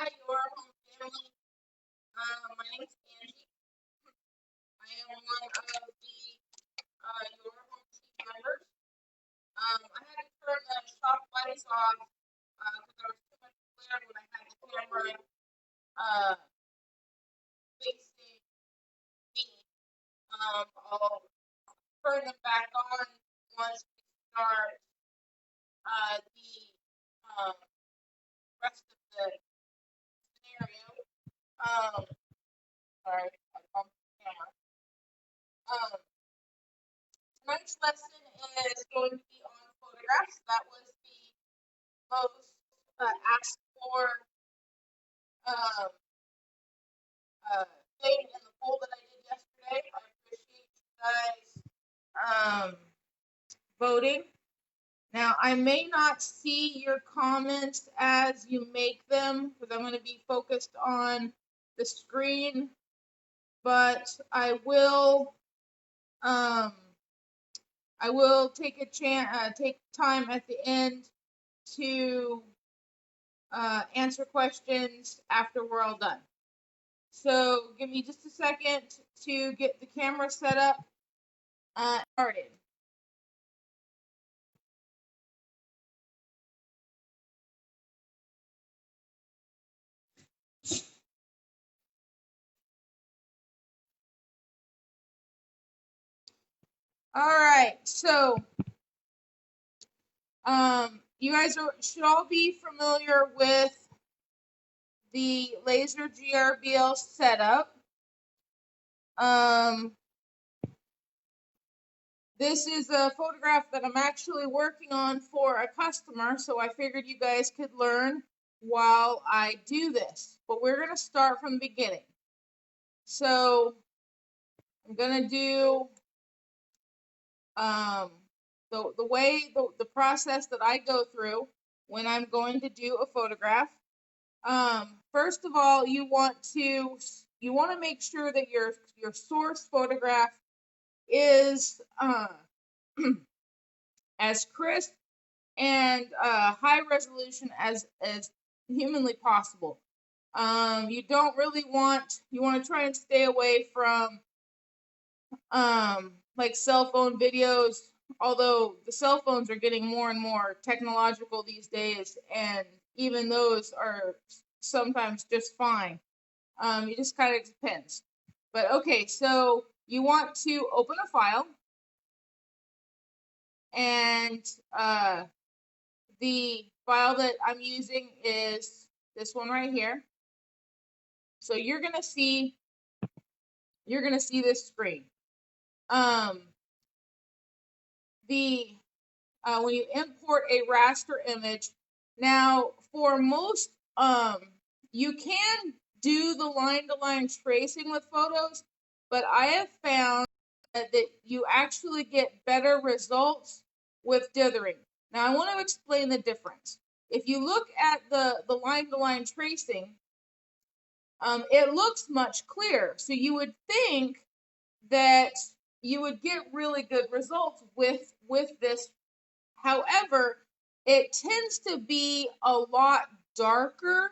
Hi, Your Home family. My name is Angie. I am one of the Your Home team members. I had to turn the shop lights off because there was too much glare when I had the camera facing me. I'll turn them back on once we start the rest of the scenario. Sorry, I bumped the camera. Tonight's lesson is going to be on photographs. That was the most asked for um, thing in the poll that I did yesterday. I appreciate you guys voting. Now, I may not see your comments as you make them because I'm going to be focused on the screen, but I will take take time at the end to answer questions after we're all done. So give me just a second to get the camera set up started. All right, so you guys should all be familiar with the laser GRBL setup. This is a photograph that I'm actually working on for a customer, so I figured you guys could learn while I do this. But we're going to start from the beginning. So I'm going to do the process that I go through when I'm going to do a photograph. First of all, you want to make sure that your source photograph is as crisp and high resolution as humanly possible. You don't really want to try and stay away from like cell phone videos, although the cell phones are getting more and more technological these days, and even those are sometimes just fine. It just kind of depends. But okay, so you want to open a file, and the file that I'm using is this one right here. So you're gonna see this screen. When you import a raster image, now for most you can do the line-to-line tracing with photos, but I have found that you actually get better results with dithering. Now I want to explain the difference. If you look at the line-to-line tracing, it looks much clearer. So you would think that you would get really good results with this. However, it tends to be a lot darker,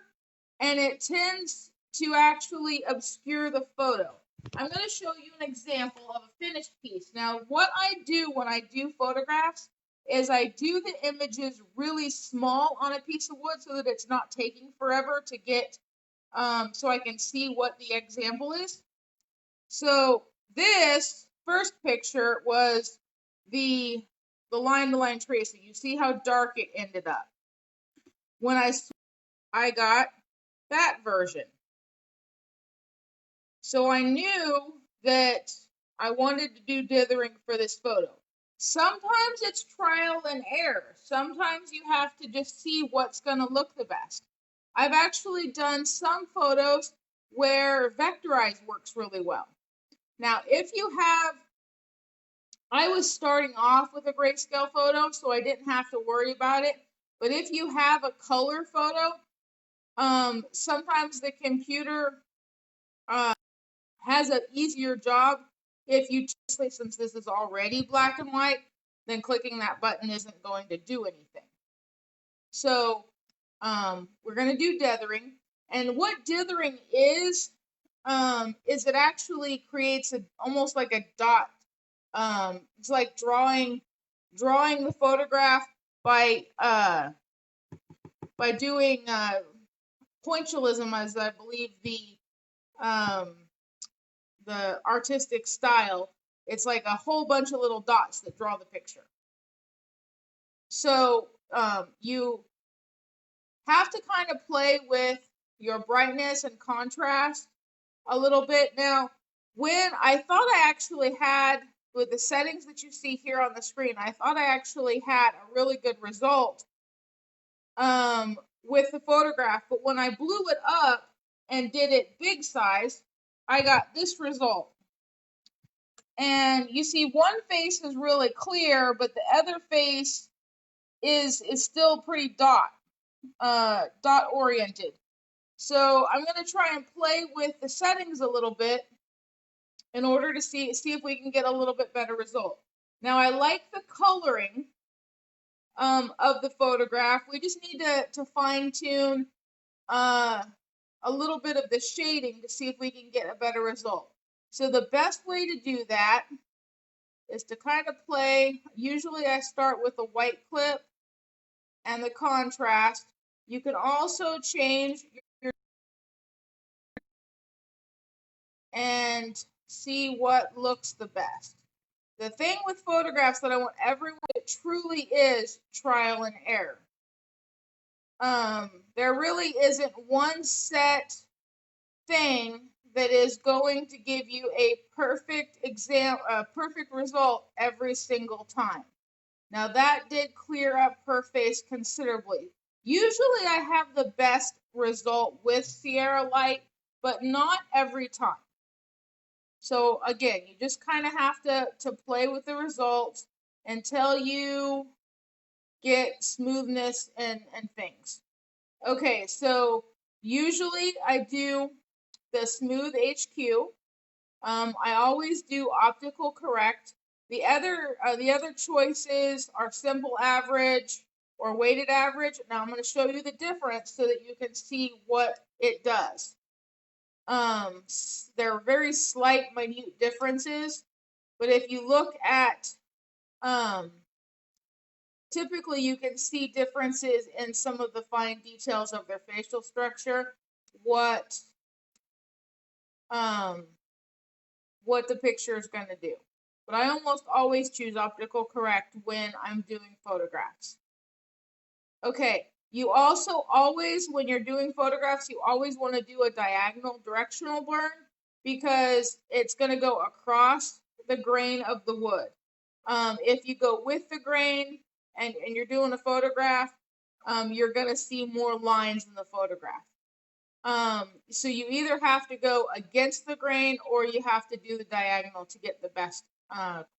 and it tends to actually obscure the photo. I'm going to show you an example of a finished piece. Now, what I do when I do photographs is I do the images really small on a piece of wood so that it's not taking forever to get, so I can see what the example is. So this first picture was the line-to-line tracing. You see how dark it ended up. When I got that version. So I knew that I wanted to do dithering for this photo. Sometimes it's trial and error. Sometimes you have to just see what's going to look the best. I've actually done some photos where vectorized works really well. Now, if you have, I was starting off with a grayscale photo, so I didn't have to worry about it. But if you have a color photo, sometimes the computer has an easier job if you, since this is already black and white, then clicking that button isn't going to do anything. So we're going to do dithering, And what dithering is it actually creates almost like a dot. It's like drawing the photograph by doing pointillism, as I believe the artistic style. It's like a whole bunch of little dots that draw the picture. So you have to kind of play with your brightness and contrast a little bit. Now, when I thought I actually had, with the settings that you see here on the screen, I thought I actually had a really good result with the photograph. But when I blew it up and did it big size, I got this result. And you see one face is really clear, but the other face is still pretty dot oriented. So I'm going to try and play with the settings a little bit in order to see if we can get a little bit better result. Now, I like the coloring of the photograph. We just need to fine tune a little bit of the shading to see if we can get a better result. So the best way to do that is to kind of play. Usually I start with a white clip and the contrast. You can also change your and see what looks the best. The thing with photographs that I want everyone, it truly is trial and error. There really isn't one set thing that is going to give you a perfect result every single time. Now that did clear up her face considerably. Usually I have the best result with Sierra Light, but not every time. So again, you just kind of have to play with the results until you get smoothness and things. Okay, so usually I do the smooth HQ. I always do optical correct. The other choices are simple average or weighted average. Now I'm going to show you the difference so that you can see what it does. There are very slight, minute differences, but if you look at typically you can see differences in some of the fine details of their facial structure, what the picture is going to do. But I almost always choose optical correct when I'm doing photographs. Okay, you also always, when you're doing photographs, you always want to do a diagonal directional burn because it's going to go across the grain of the wood. If you go with the grain and you're doing a photograph, you're going to see more lines in the photograph. So you either have to go against the grain or you have to do the diagonal to get the best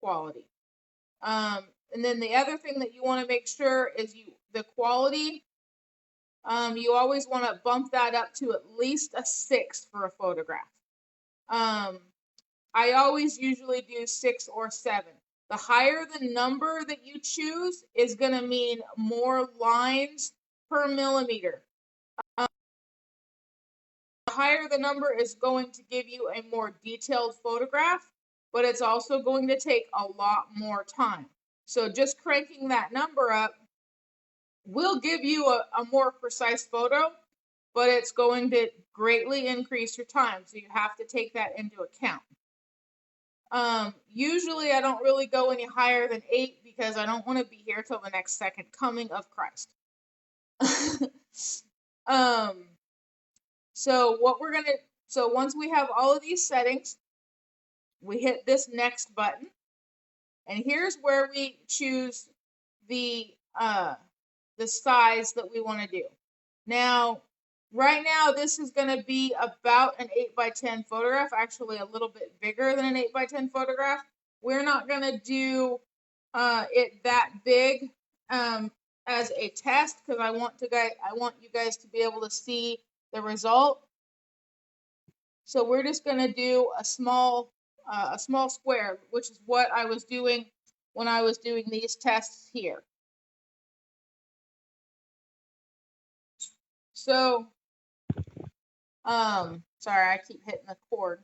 quality. And then the other thing that you want to make sure is the quality. You always want to bump that up to at least a 6 for a photograph. I always usually do 6 or 7. The higher the number that you choose is going to mean more lines per millimeter. The higher the number is going to give you a more detailed photograph, but it's also going to take a lot more time. So just cranking that number up will give you a more precise photo, but it's going to greatly increase your time. So you have to take that into account. Usually I don't really go any higher than 8 because I don't want to be here till the next second coming of Christ. So once we have all of these settings, we hit this next button, and here's where we choose the size that we want to do. Now, right now, this is going to be about an 8x10 photograph, actually a little bit bigger than an 8x10 photograph. We're not going to do it that big as a test because I want you guys to be able to see the result. So we're just going to do a small square, which is what I was doing when I was doing these tests here. So Sorry, I keep hitting the cord.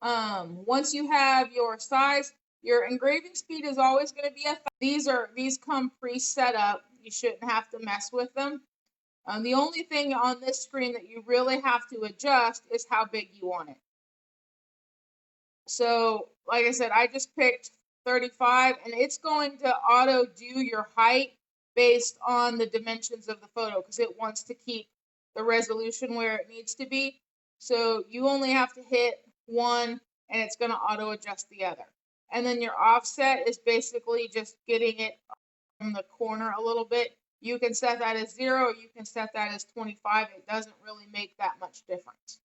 Once you have your size, your engraving speed is always going to be these come pre-set up. You shouldn't have to mess with them. The only thing on this screen that you really have to adjust is how big you want it. So, like I said, I just picked 35, and it's going to auto do your height based on the dimensions of the photo because it wants to keep the resolution where it needs to be. So you only have to hit one, and it's going to auto adjust the other. And then your offset is basically just getting it from the corner a little bit. You can set that as 0, you can set that as 25. It doesn't really make that much difference.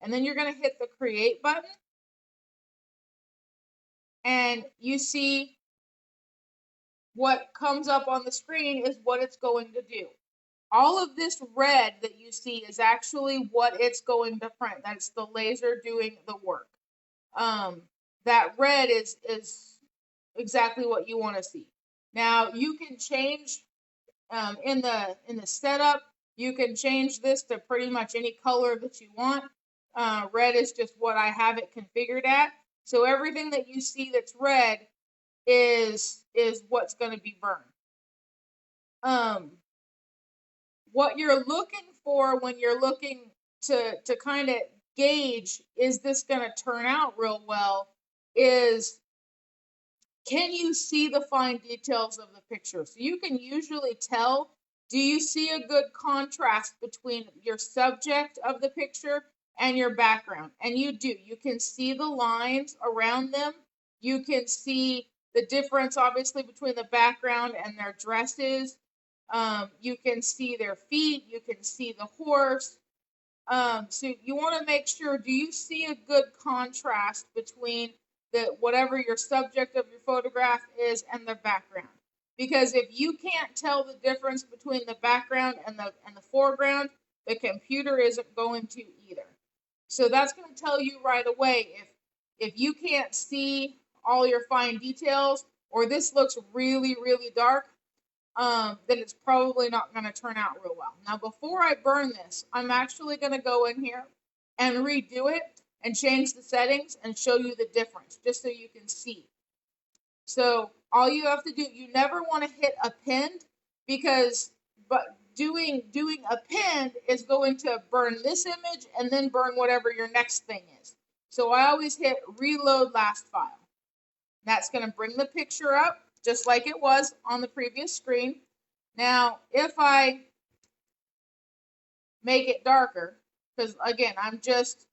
And then you're going to hit the create button, and you see what comes up on the screen is what it's going to do. All of this red that you see is actually what it's going to print. That's the laser doing the work. That red is exactly what you want to see. Now you can change in the setup. You can change this to pretty much any color that you want. Red is just what I have it configured at. So everything that you see that's red is what's going to be burned. What you're looking for when you're looking to kind of gauge, is this going to turn out real well, is can you see the fine details of the picture? So you can usually tell, do you see a good contrast between your subject of the picture and your background? And you do. You can see the lines around them. You can see the difference, obviously, between the background and their dresses. You can see their feet. You can see the horse. So you want to make sure, do you see a good contrast between whatever your subject of your photograph is and the background? Because if you can't tell the difference between the background and the foreground, the computer isn't going to either. So that's going to tell you right away if you can't see all your fine details, or this looks really, really dark, then it's probably not going to turn out real well. Now, before I burn this, I'm actually going to go in here and redo it and change the settings and show you the difference, just so you can see. So all you have to do, you never want to hit append, because doing append is going to burn this image and then burn whatever your next thing is. So I always hit reload last file. That's going to bring the picture up just like it was on the previous screen. Now, if I make it darker, because again, I'm just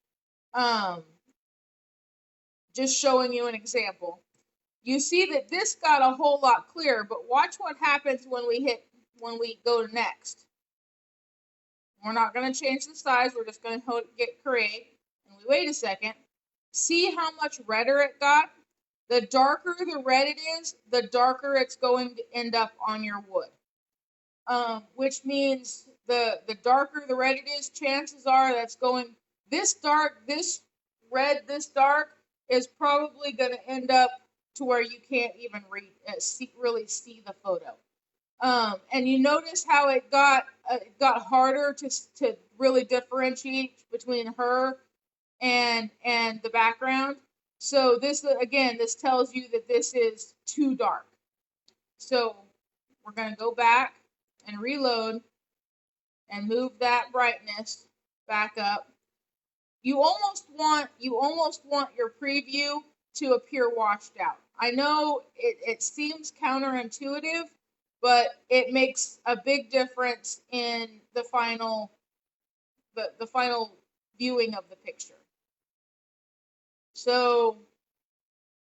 showing you an example. You see that this got a whole lot clearer, but watch what happens when we go to next. We're not going to change the size. We're just going to get create, and we wait a second. See how much redder it got? The darker the red it is, the darker it's going to end up on your wood. Which means the darker the red it is, chances are that's going, this dark, this red, this dark is probably going to end up to where you can't even really see the photo. And you notice how it got harder to really differentiate between her and the background. So this, again, this tells you that this is too dark. So we're going to go back and reload and move that brightness back up. You almost want your preview to appear washed out. I know it seems counterintuitive, but it makes a big difference in the final viewing of the picture. So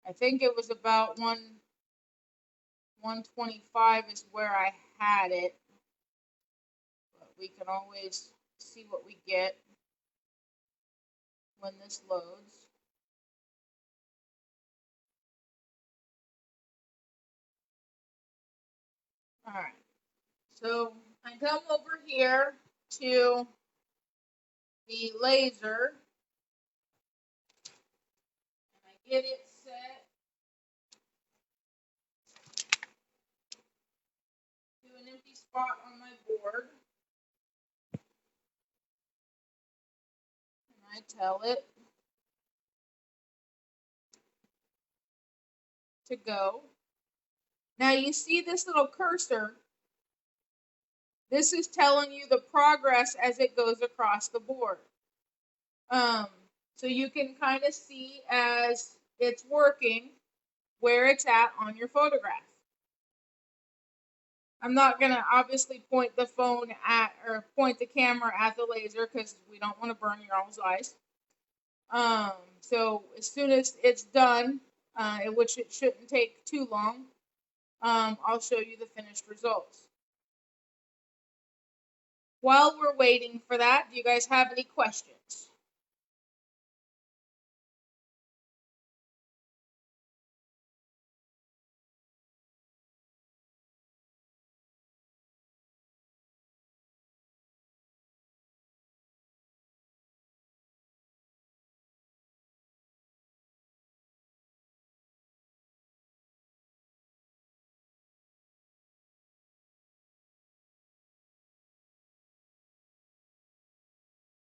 I think it was about 125 is where I had it, but we can always see what we get when this loads. All right, so I come over here to the laser, and I get it set to an empty spot on my board. to tell it to go. Now you see this little cursor. This is telling you the progress as it goes across the board. So you can kind of see as it's working where it's at on your photograph. I'm not going to obviously point the phone at or point the camera at the laser because we don't want to burn your all's eyes. So as soon as it's done, which it shouldn't take too long, I'll show you the finished results. While we're waiting for that, do you guys have any questions?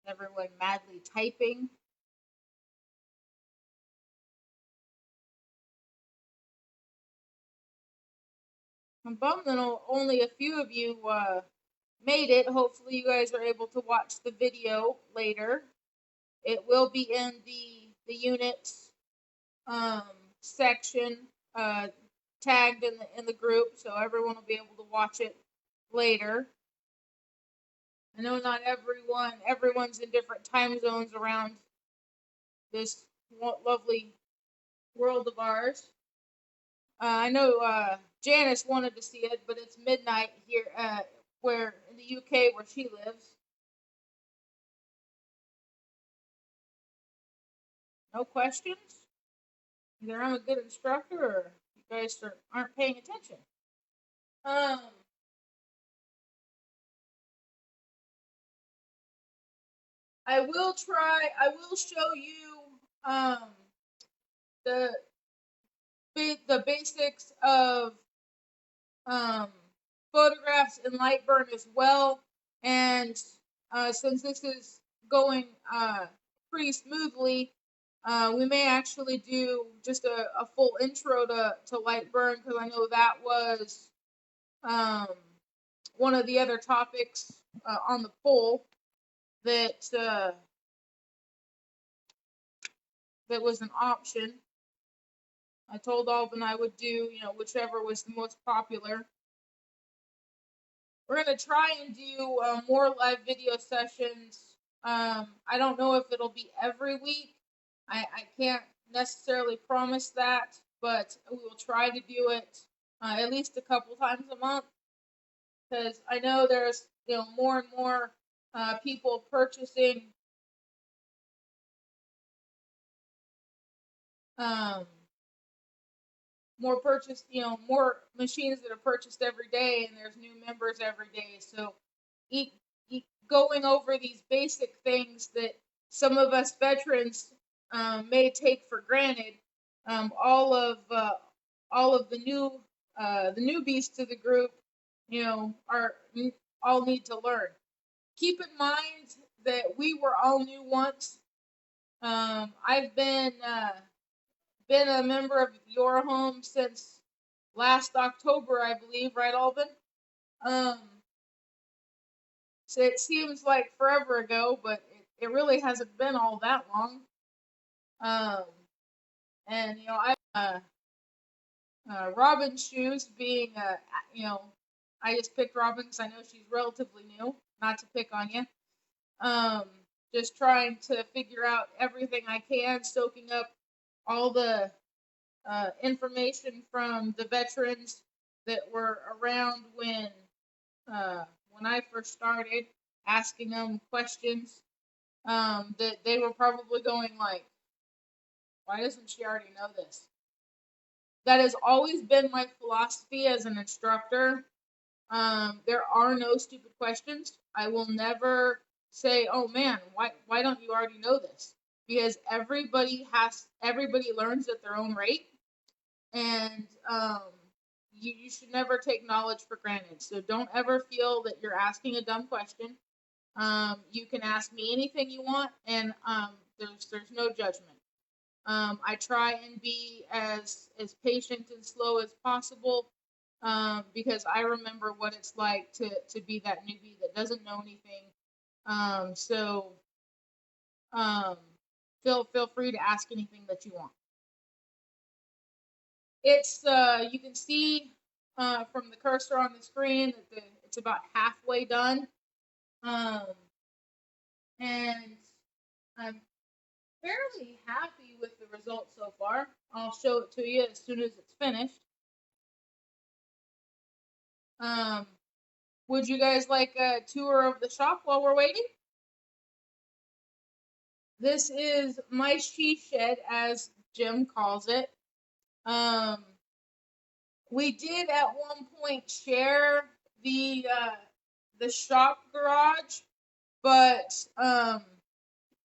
Everyone madly typing. I'm bummed that only a few of you made it. Hopefully you guys are able to watch the video later. It will be in the units section tagged in the group, so everyone will be able to watch it later. I know not everyone's in different time zones around this lovely world of ours. I know Janice wanted to see it, but it's midnight here where in the UK where she lives. No questions? Either I'm a good instructor or you guys aren't paying attention. I will show you the basics of photographs in Lightburn as well. And since this is going pretty smoothly, we may actually do just a full intro to Lightburn, because I know that was one of the other topics on the poll that was an option. I told Alvin I would do, whichever was the most popular. We're going to try and do more live video sessions. I don't know if it'll be every week. I can't necessarily promise that, but we will try to do it at least a couple times a month, because I know there's more and more people purchasing more machines that are purchased every day, and there's new members every day. So going over these basic things that some of us veterans may take for granted, all of the newbies to the group, are all need to learn. Keep in mind that we were all new once. I've been a member of your home since last October, I believe, right, Alvin? So it seems like forever ago, but it really hasn't been all that long. And I Robin's shoes being I just picked Robin because I know she's relatively new. Not to pick on you. Just trying to figure out everything I can, soaking up all the information from the veterans that were around when I first started, asking them questions that they were probably going like, why doesn't she already know this? That has always been my philosophy as an instructor. There are no stupid questions. I will never say, oh man, why don't you already know this? Because everybody learns at their own rate, and you should never take knowledge for granted. So don't ever feel that you're asking a dumb question. You can ask me anything you want, and there's no judgment. I try and be as patient and slow as possible, because I remember what it's like to be that newbie that doesn't know anything. So um, feel free to ask anything that you want. It's you can see from the cursor on the screen that it's about halfway done, um, and I'm fairly happy with the results so far. I'll show it to you as soon as it's finished. Um, would you guys like a tour of the shop while we're waiting? This is my she shed, as Jim calls it. Um, we did at one point share the shop garage, but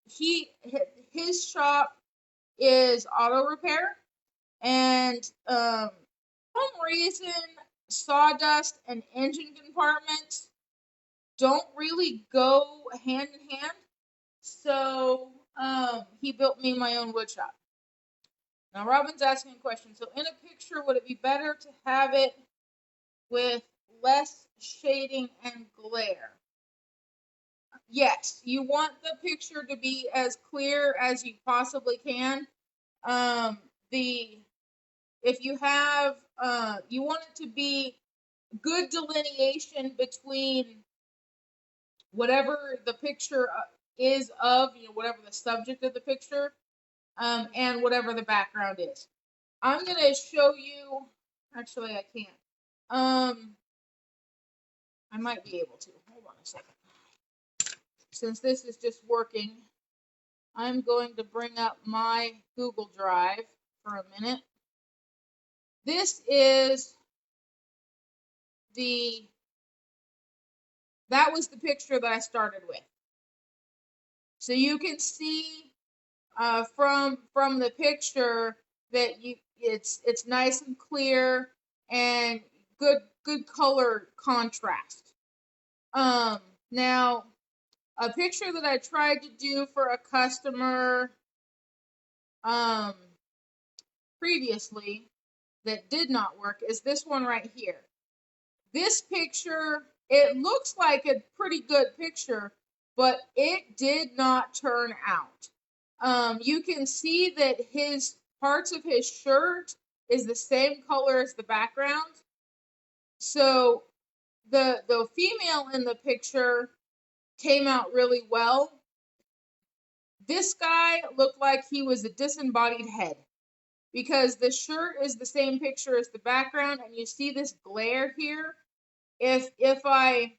he his shop is auto repair, and some reason sawdust and engine compartments don't really go hand in hand. So he built me my own wood shop. Now Robin's asking a question. So in a picture, would it be better to have it with less shading and glare? Yes, you want the picture to be as clear as you possibly can. The if you have you want it to be good delineation between whatever the picture is of, whatever the subject of the picture, and whatever the background is. I'm gonna show you. Actually, I can't. I might be able to. Hold on a second. Since this is just working, I'm going to bring up my Google Drive for a minute. This is that was the picture that I started with. So you can see from the picture that it's nice and clear and good color contrast. Now a picture that I tried to do for a customer previously that did not work is this one right here. This picture, it looks like a pretty good picture, but it did not turn out. You can see that his parts of his shirt is the same color as the background. So the female in the picture came out really well. This guy looked like he was a disembodied head because the shirt is the same picture as the background, and you see this glare here. If I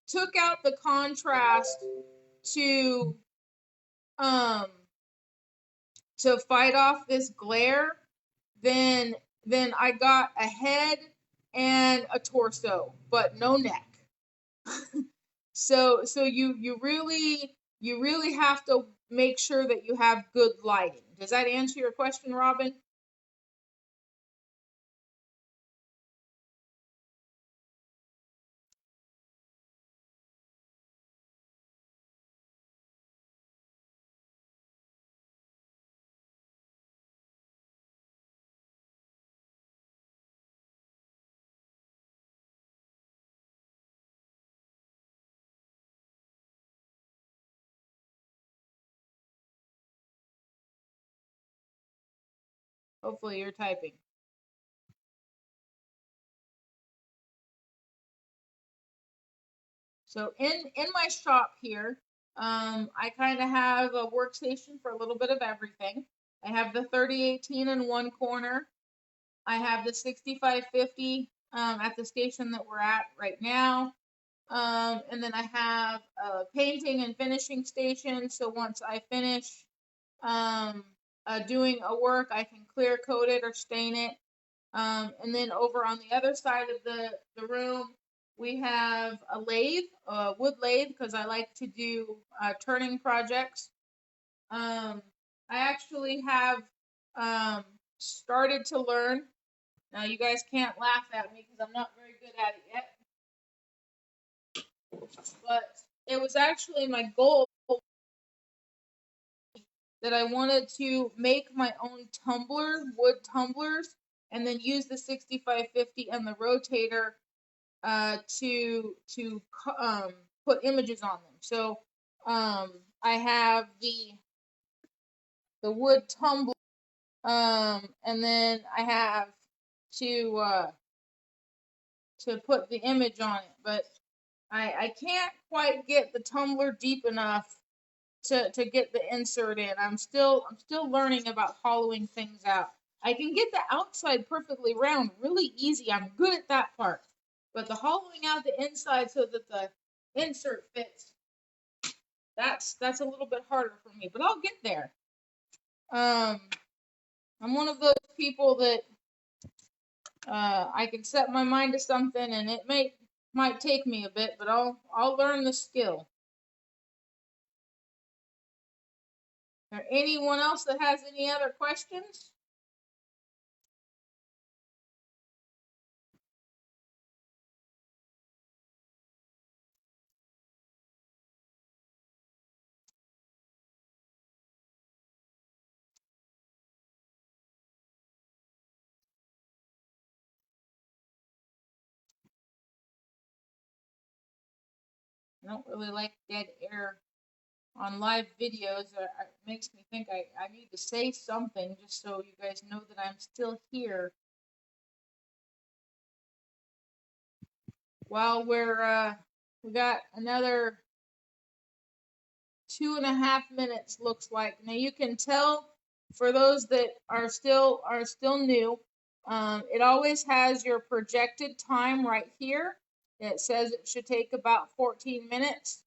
took out the contrast to fight off this glare, then I got a head and a torso, but no neck. So you really have to make sure that you have good lighting. Does that answer your question, Robin? Hopefully you're typing. So in my shop here, I kind of have a workstation for a little bit of everything. I have the 3018 in one corner. I have the 6550 at the station that we're at right now. And then I have a painting and finishing station. So once I finish doing a work, I can clear coat it or stain it. And then over on the other side of the room, we have a lathe, a wood lathe, because I like to do turning projects. I actually have started to learn. Now, you guys can't laugh at me because I'm not very good at it yet. But it was actually my goal that I wanted to make my own tumbler, wood tumblers, and then use the 6550 and the rotator to put images on them. So I have the wood tumbler, and then I have to put the image on it, but I can't quite get the tumbler deep enough to get the insert in. I'm still learning about hollowing things out. I can get the outside perfectly round really easy. I'm good at that part. But the hollowing out the inside so that the insert fits, that's a little bit harder for me, but I'll get there. I'm one of those people that I can set my mind to something and it might take me a bit, but I'll learn the skill. Is there anyone else that has any other questions? I don't really like dead air on live videos. It makes me think I need to say something just so you guys know that I'm still here. While we got another 2.5 minutes, looks like. Now you can tell for those that are still new, it always has your projected time right here. It says it should take about 14 minutes.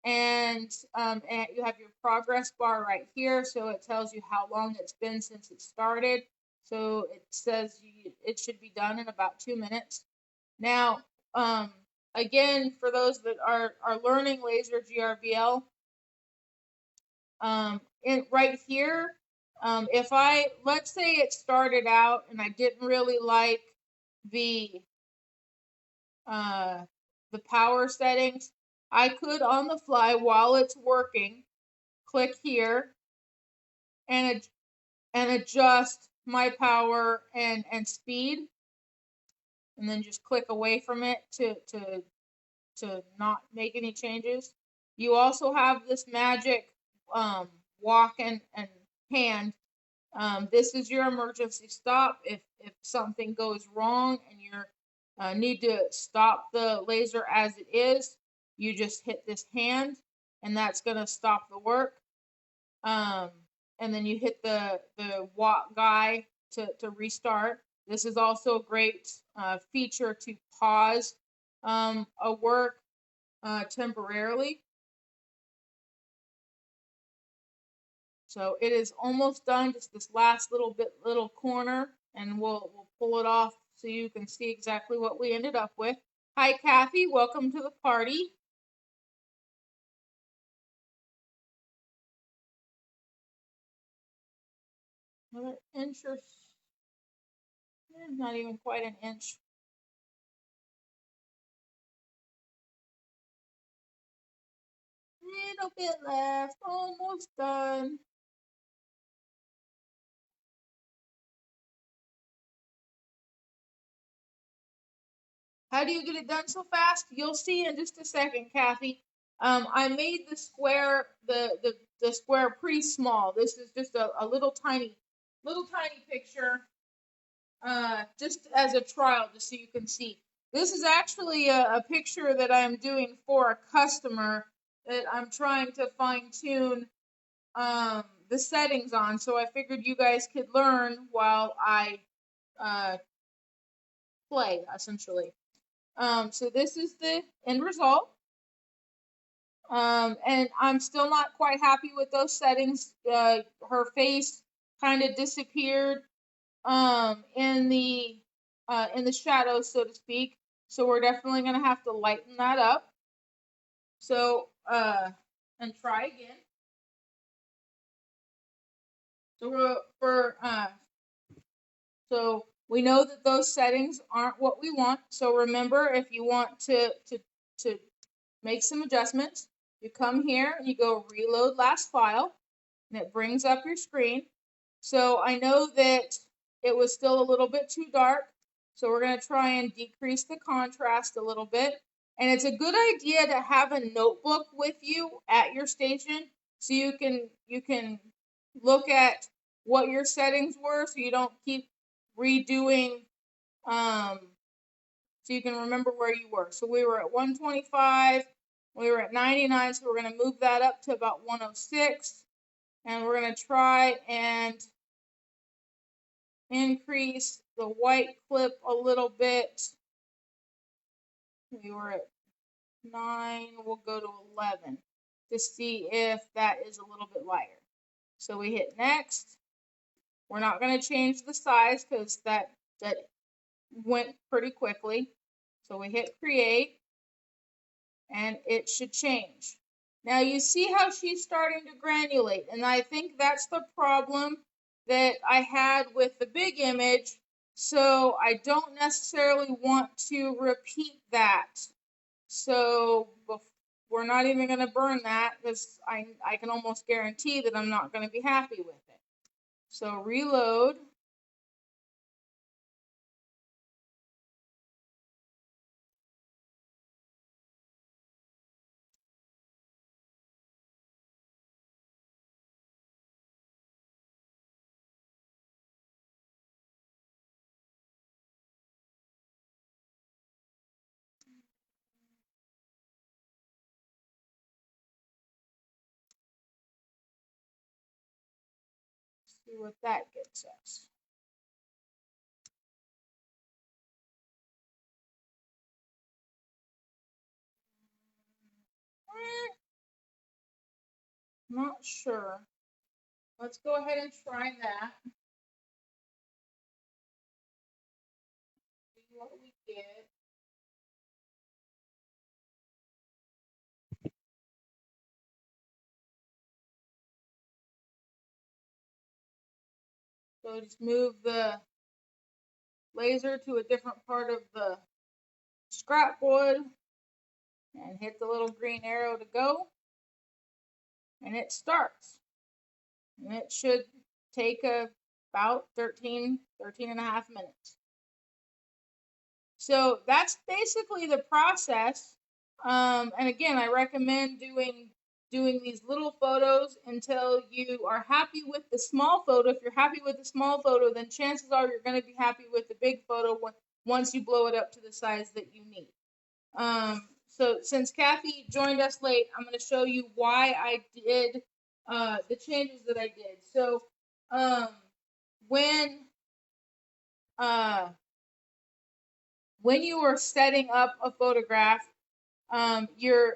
And you have your progress bar right here, so it tells you how long it's been since it started. So it says it should be done in about 2 minutes. Now, again, for those that are learning laser GRVL, right here, if let's say it started out and I didn't really like the power settings, I could on the fly while it's working click here and adjust my power and speed, and then just click away from it to not make any changes. You also have this magic walk and hand. This is your emergency stop. If something goes wrong and you need to stop the laser as it is, you just hit this hand and that's going to stop the work. And then you hit the walk guy to restart. This is also a great feature to pause a work temporarily. So it is almost done, just this last little corner, and we'll pull it off so you can see exactly what we ended up with. Hi, Kathy. Welcome to the party. Another inch or not even quite an inch. Little bit left, almost done. How do you get it done so fast? You'll see in just a second, Kathy. I made the square the square pretty small. This is just a little tiny picture, just as a trial, just so you can see. This is actually a picture that I'm doing for a customer that I'm trying to fine tune the settings on. So I figured you guys could learn while I play, essentially. So this is the end result. And I'm still not quite happy with those settings. Her face kind of disappeared in the shadows, so to speak. So we're definitely going to have to lighten that up. So and try again. So so we know that those settings aren't what we want. So remember, if you want to make some adjustments, You come here, you go reload last file, and it brings up your screen. So I know that it was still a little bit too dark, so we're going to try and decrease the contrast a little bit. And it's a good idea to have a notebook with you at your station so you can look at what your settings were so you don't keep redoing so you can remember where you were. So we were at 125, we were at 99, so we're going to move that up to about 106, and we're going to try and increase the white clip a little bit. We were at 9, we'll go to 11 to see if that is a little bit lighter. So we hit next. We're not going to change the size because that went pretty quickly. So we hit create, and it should change. Now you see how she's starting to granulate, and I think that's the problem that I had with the big image, so I don't necessarily want to repeat that. So we're not even going to burn that because I can almost guarantee that I'm not going to be happy with it. So reload. See what that gets us. Not sure. Let's go ahead and try that. See what we get. So just move the laser to a different part of the scrap board and hit the little green arrow to go, and it starts. And it should take about 13 and a half minutes. So that's basically the process. And again, I recommend doing these little photos until you are happy with the small photo. If you're happy with the small photo, then chances are you're going to be happy with the big photo once you blow it up to the size that you need. So since Kathy joined us late, I'm going to show you why I did the changes that I did. So when you are setting up a photograph, you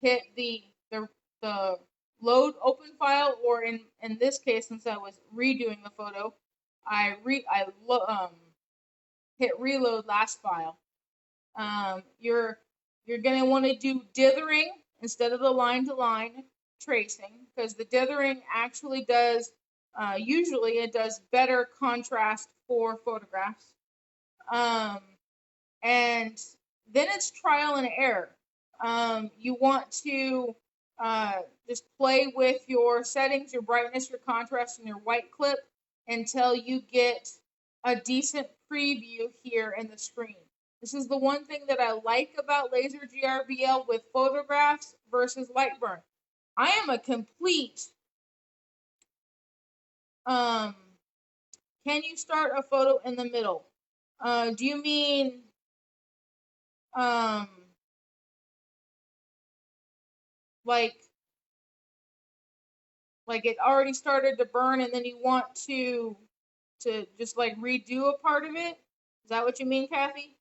hit the load open file, or in this case, since I was redoing the photo, I hit reload last file. You're going to want to do dithering instead of the line-to-line tracing, because the dithering actually does usually it does better contrast for photographs. And then it's trial and error. You want to just play with your settings, your brightness, your contrast, and your white clip until you get a decent preview here in the screen. This is the one thing that I like about Laser GRBL with photographs versus Lightburn. I am a complete can you start a photo in the middle? Do you mean like it already started to burn and then you want to just like redo a part of it? Is that what you mean, Kathy?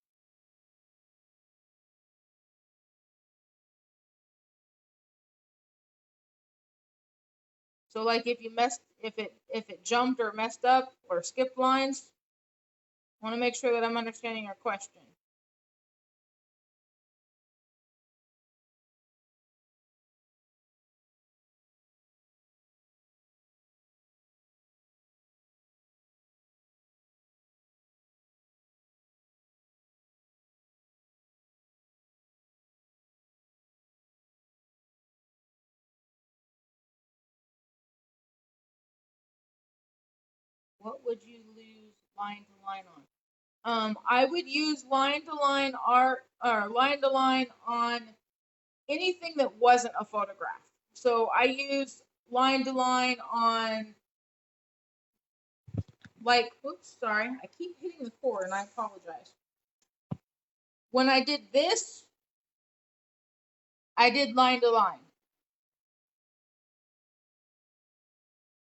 So like if it jumped or messed up or skipped lines? I want to make sure that I'm understanding your question. What would you use line to line on? I would use line to line art or line to line on anything that wasn't a photograph. So I use line to line on, like, oops, sorry, I keep hitting the cord and I apologize. When I did this, I did line to line.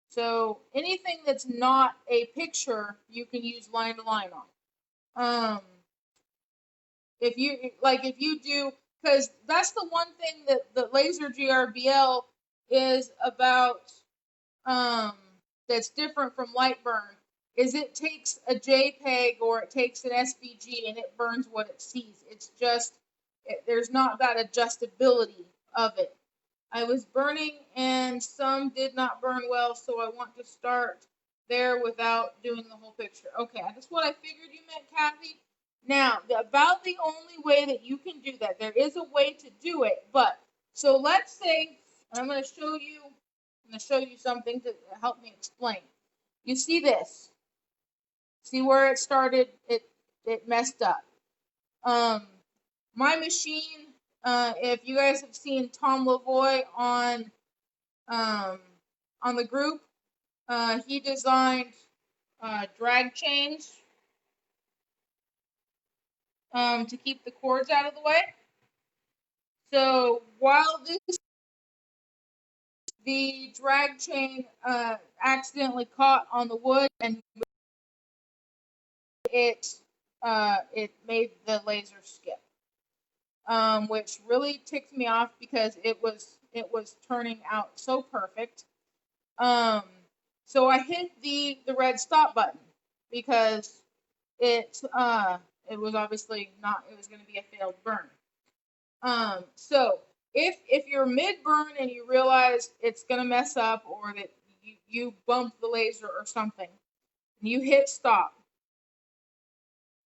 So anything that's not a picture, you can use line to line on. If you do, because that's the one thing that the Laser GRBL is about, that's different from Lightburn, is it takes a JPEG or it takes an SVG and it burns what it sees. It's just, there's not that adjustability of it. I was burning and some did not burn well, so I want to start there without doing the whole picture. Okay, that's what I figured you meant, Kathy. Now, about the only way that you can do that, there is a way to do it, but so let's say, I'm going to show you something to help me explain. You see this? See where it started? It messed up. My machine, if you guys have seen Tom Lavoie on the group, he designed drag chains to keep the cords out of the way. So while the drag chain accidentally caught on the wood and it made the laser skip, which really ticked me off because it was turning out so perfect. So I hit the red stop button because it was obviously not, it was going to be a failed burn. So if you're mid burn and you realize it's going to mess up or that you bump the laser or something, and you hit stop,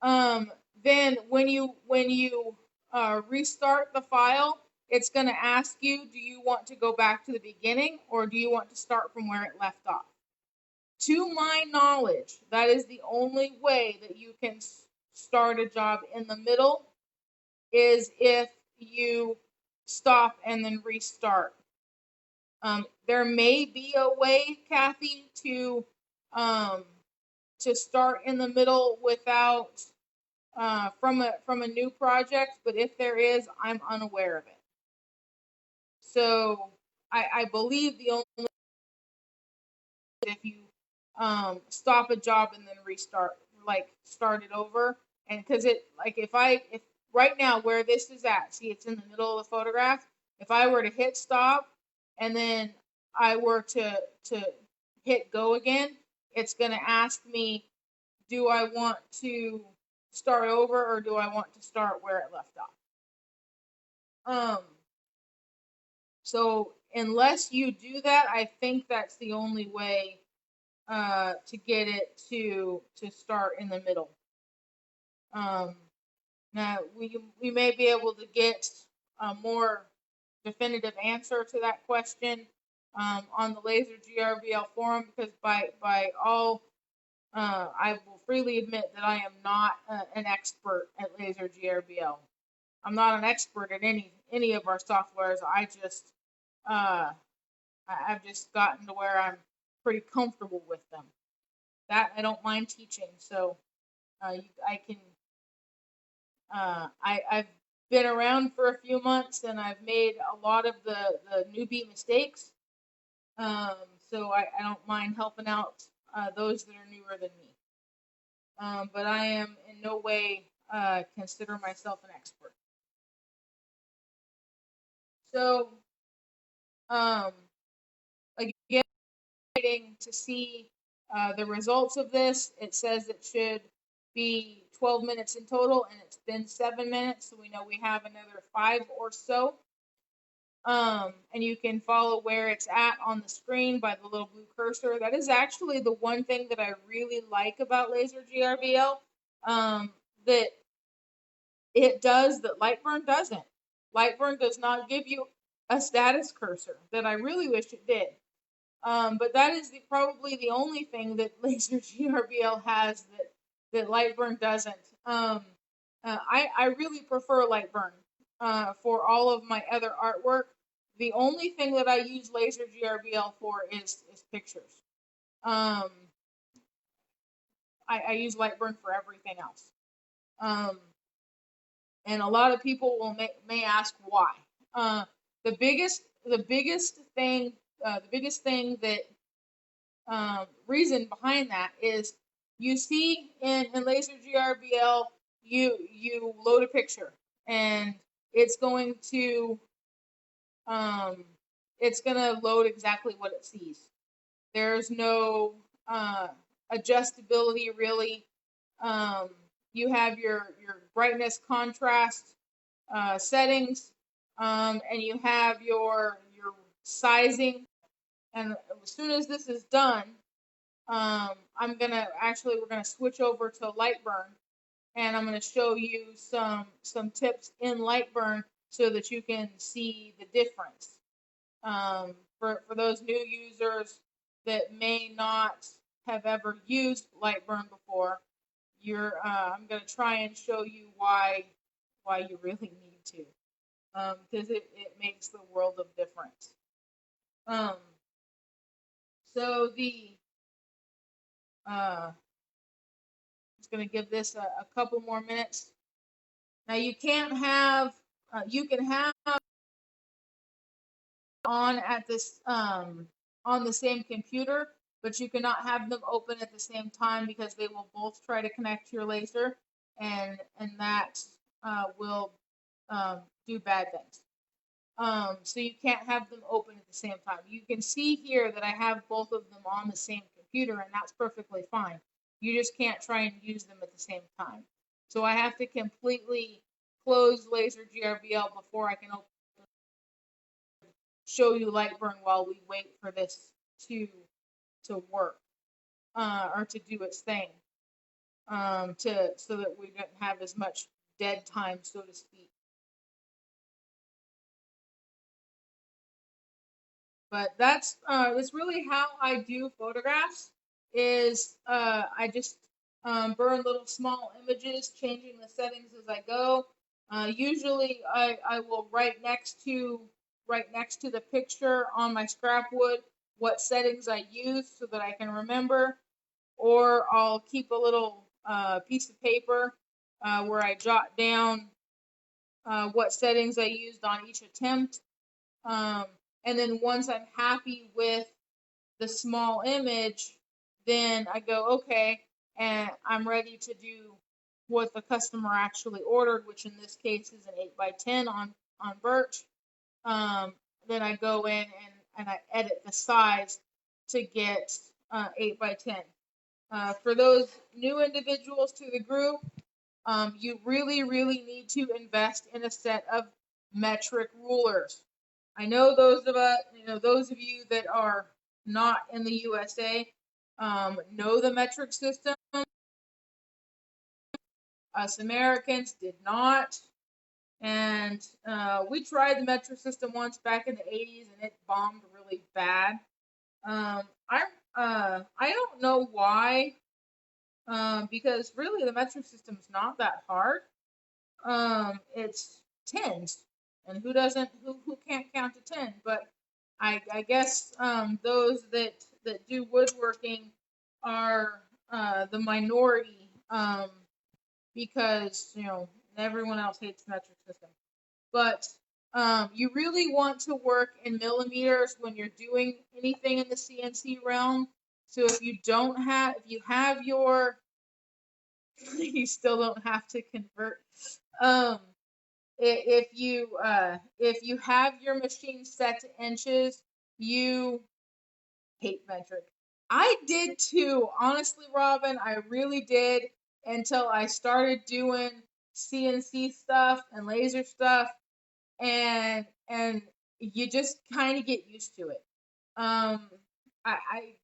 then when you restart the file, it's going to ask you, do you want to go back to the beginning or do you want to start from where it left off? To my knowledge, that is the only way that you can start a job in the middle, is if you stop and then restart. There may be a way, Kathy, to start in the middle without from a new project, but if there is, I'm unaware of it. So I believe the only if you stop a job and then restart, like start it over, and because it like if right now where this is at, see it's in the middle of the photograph. If I were to hit stop and then I were to hit go again, it's going to ask me, do I want to start over or do I want to start where it left off? So unless you do that, I think that's the only way to get it to start in the middle. Now we may be able to get a more definitive answer to that question on the Laser GRBL forum, because by all I will freely admit that I am not an expert at Laser GRBL. I'm not an expert at any of our softwares. I've just gotten to where I'm pretty comfortable with them. That I don't mind teaching, so I can. I've been around for a few months and I've made a lot of the newbie mistakes. So I don't mind helping out those that are newer than me. But I am in no way consider myself an expert. So again, waiting to see the results of this. It says it should be 12 minutes in total, and it's been 7 minutes, so we know we have another 5 or so. And you can follow where it's at on the screen by the little blue cursor. That is actually the one thing that I really like about Laser GRBL, that it does that Lightburn doesn't. Lightburn does not give you a status cursor that I really wish it did. But that is probably the only thing that Laser GRBL has that Lightburn doesn't. I really prefer Lightburn for all of my other artwork. The only thing that I use Laser GRBL for is pictures. Um, I use Lightburn for everything else. Um, and a lot of people may ask why. The biggest thing that reason behind that is you see in Laser GRBL you load a picture and it's going to um, it's going to load exactly what it sees. There's no adjustability really. Um, you have your brightness, contrast settings, and you have your sizing. And as soon as this is done, we're gonna switch over to Lightburn, and I'm gonna show you some tips in Lightburn so that you can see the difference. For those new users that may not have ever used Lightburn before, I'm gonna try and show you why you really need to, because it makes the world of difference. Um, so the just gonna give this a couple more minutes. Now you can have on at this on the same computer, but you cannot have them open at the same time because they will both try to connect to your laser, and that will do bad things. So you can't have them open at the same time. You can see here that I have both of them on the same computer, and that's perfectly fine. You just can't try and use them at the same time. So I have to completely close Laser GRBL before I can show you Lightburn while we wait for this to work or to do its thing, so that we don't have as much dead time, so to speak. But that's really how I do photographs. Is I just burn little small images, changing the settings as I go. Usually, I will right next to the picture on my scrap wood what settings I use so that I can remember, or I'll keep a little piece of paper where I jot down what settings I used on each attempt. Um, and then once I'm happy with the small image, then I go, okay, and I'm ready to do what the customer actually ordered, which in this case is an 8x10 on birch. Um, then I go in and I edit the size to get 8x10. For those new individuals to the group, you really, really need to invest in a set of metric rulers. I know those of you that are not in the USA know the metric system. Us Americans did not, and we tried the metric system once back in the 80s, and it bombed really bad. I don't know why, because really the metric system's not that hard. It's tens, and who can't count to 10? But I guess those that do woodworking are the minority, because everyone else hates the metric system. But you really want to work in millimeters when you're doing anything in the CNC realm. So if you have your, you still don't have to convert. Um, if you have your machine set to inches, you hate metric. I did too, honestly, Robin. I really did until I started doing CNC stuff and laser stuff, and you just kind of get used to it. Um, I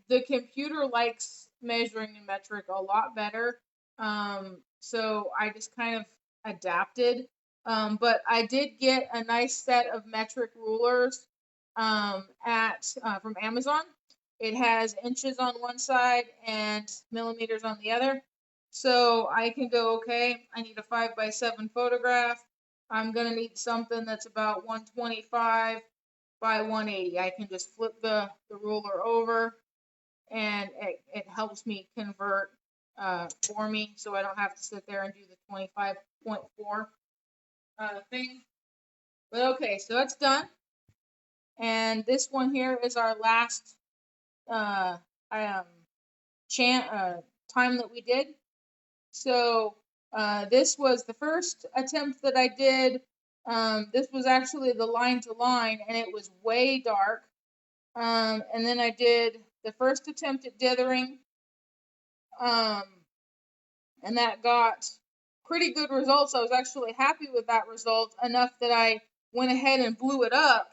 the computer likes measuring in metric a lot better. So I just kind of adapted. But I did get a nice set of metric rulers. from Amazon. It has inches on one side and millimeters on the other. So I can go, okay, I need a 5x7 photograph. I'm gonna need something that's about 125 by 180. I can just flip the ruler over and it helps me convert for me, so I don't have to sit there and do the 25.4 thing. But okay, so that's done. And this one here is our last time that we did. So this was the first attempt that I did. This was actually the line to line, and it was way dark. And then I did the first attempt at dithering, and that got pretty good results. I was actually happy with that result, enough that I went ahead and blew it up.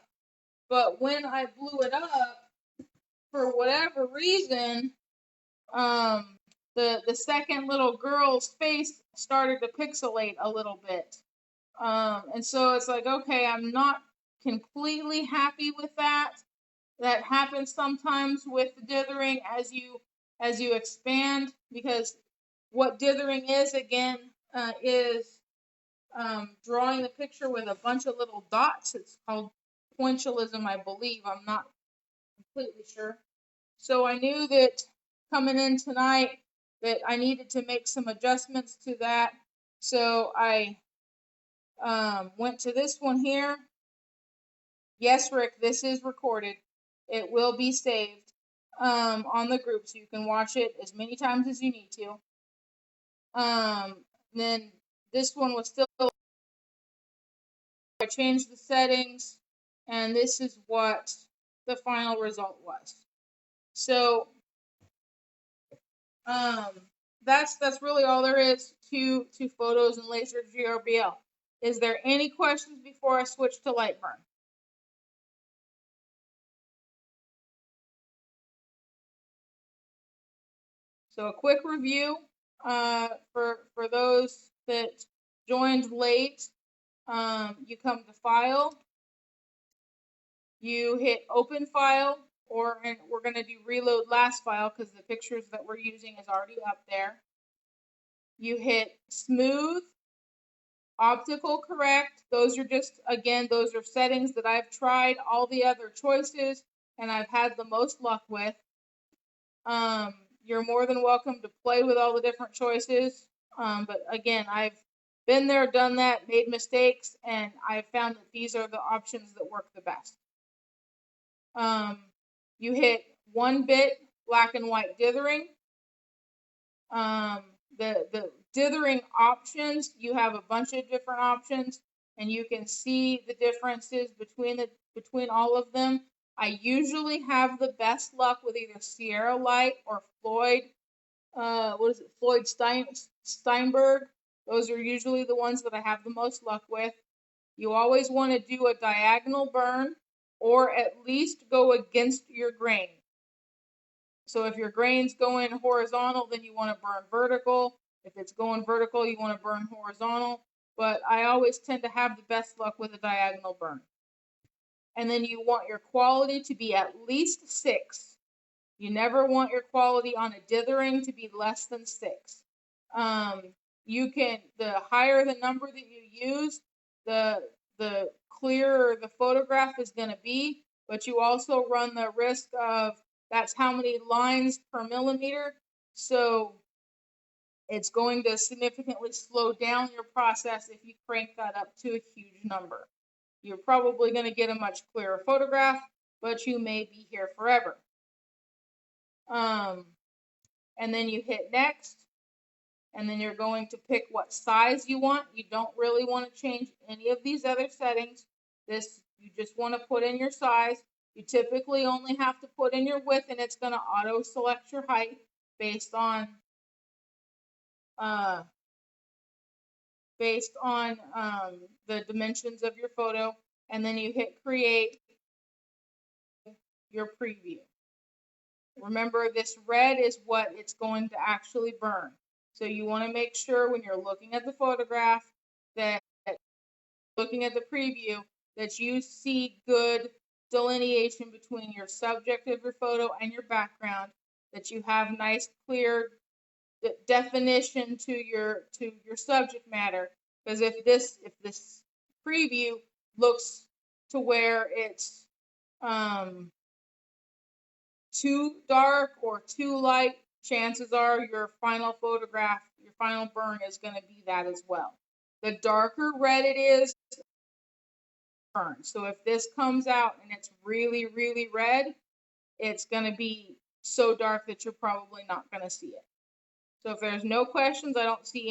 But when I blew it up, for whatever reason, the second little girl's face started to pixelate a little bit. And so it's like, okay, I'm not completely happy with that. That happens sometimes with dithering as you expand, because what dithering is, again, is drawing the picture with a bunch of little dots. It's called pointillism, I believe. I'm not completely sure. So I knew that coming in tonight that I needed to make some adjustments to that. So I went to this one here. Yes, Rick, this is recorded. It will be saved on the group, so you can watch it as many times as you need to. Then this one was still, I changed the settings, and this is what the final result was. So that's really all there is to photos and laser GRBL. Is there any questions before I switch to Lightburn? So a quick review for those that joined late. You come to File, you hit Open File, and we're going to do Reload Last File because the pictures that we're using is already up there. You hit Smooth, Optical Correct. Those are just, again, those are settings that I've tried all the other choices and I've had the most luck with. You're more than welcome to play with all the different choices. But again, I've been there, done that, made mistakes, and I've found that these are the options that work the best. You hit 1-bit black and white dithering. The dithering options, you have a bunch of different options, and you can see the differences between all of them. I usually have the best luck with either Sierra Light or Floyd. Floyd Steinberg. Those are usually the ones that I have the most luck with. You always want to do a diagonal burn, or at least go against your grain. So if your grain's going horizontal, then you want to burn vertical. If it's going vertical, you want to burn horizontal. But I always tend to have the best luck with a diagonal burn. And then you want your quality to be at least 6. You never want your quality on a dithering to be less than 6. The higher the number that you use, the clearer the photograph is going to be, but you also run the risk of, that's how many lines per millimeter. So it's going to significantly slow down your process if you crank that up to a huge number. You're probably going to get a much clearer photograph, but you may be here forever. And then you hit next, and then you're going to pick what size you want. You don't really want to change any of these other settings. You just want to put in your size. You typically only have to put in your width, and it's going to auto select your height based on the dimensions of your photo. And then you hit create your preview. Remember, this red is what it's going to actually burn. So you want to make sure when you're looking at the photograph, that looking at the preview, that you see good delineation between your subject of your photo and your background, that you have nice clear definition to your subject matter. Because if this preview looks to where it's too dark or too light, chances are your final photograph, your final burn is going to be that as well. The darker red it is, burn. So if this comes out and it's really, really red, it's going to be so dark that you're probably not going to see it. So if there's no questions, I don't see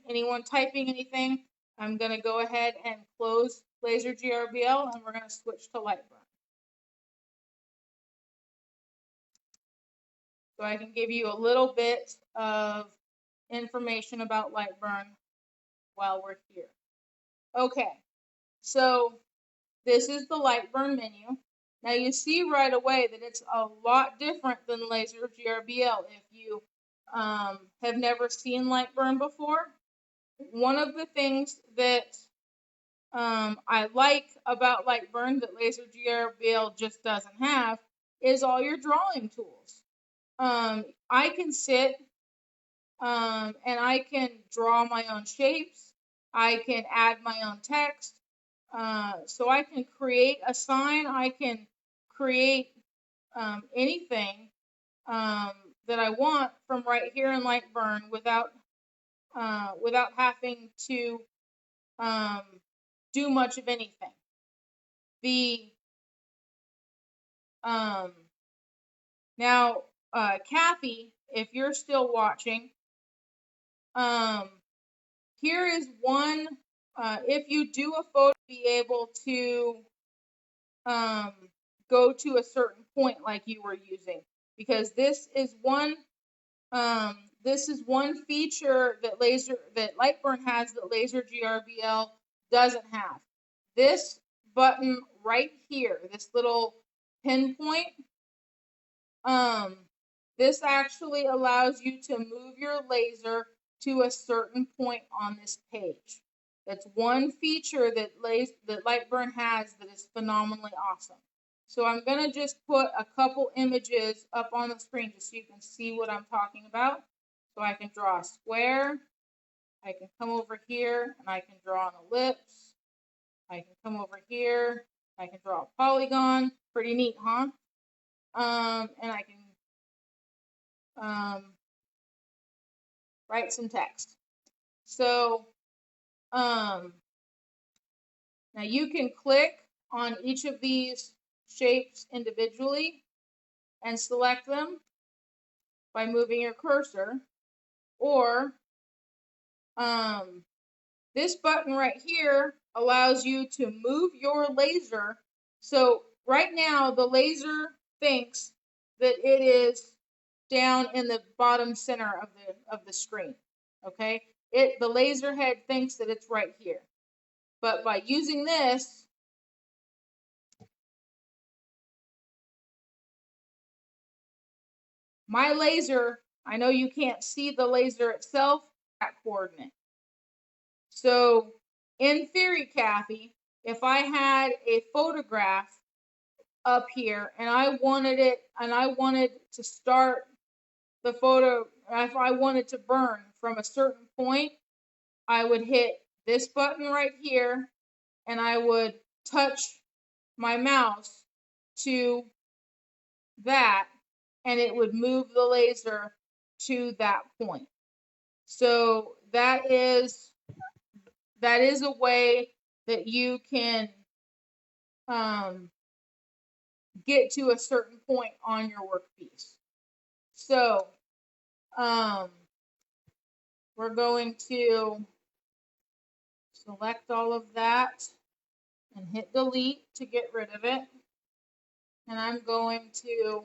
anyone typing anything, I'm going to go ahead and close Laser GRBL and we're going to switch to Lightburn. So I can give you a little bit of information about Lightburn while we're here. Okay, so this is the Lightburn menu. Now you see right away that it's a lot different than Laser GRBL. If you have never seen Lightburn before, one of the things that I like about Lightburn that Laser GRBL just doesn't have is all your drawing tools. I can sit and I can draw my own shapes. I can add my own text. So I can create a sign. I can create anything that I want from right here in Lightburn without having to do much of anything. Now, Kathy, if you're still watching, here is one. If you do a photo, be able to go to a certain point like you were using, because this is one feature that Lightburn has that Laser GRBL doesn't have. This button right here, this little pinpoint, this actually allows you to move your laser to a certain point on this page. That's one feature that Lightburn has that is phenomenally awesome. So I'm going to just put a couple images up on the screen just so you can see what I'm talking about. So I can draw a square. I can come over here and I can draw an ellipse. I can come over here. I can draw a polygon. Pretty neat, huh? And I can write some text. So now you can click on each of these shapes individually and select them by moving your cursor, or this button right here allows you to move your laser. So right now the laser thinks that it is down in the bottom center of the screen. Okay, the laser head thinks that it's right here, but by using this, my laser, I know you can't see the laser itself, that coordinate. So in theory, Kathy, if I had a photograph up here and I wanted to start the photo, if I wanted to burn from a certain point, I would hit this button right here and I would touch my mouse to that and it would move the laser to that point. So that is a way that you can get to a certain point on your workpiece. So we're going to select all of that and hit delete to get rid of it. And I'm going to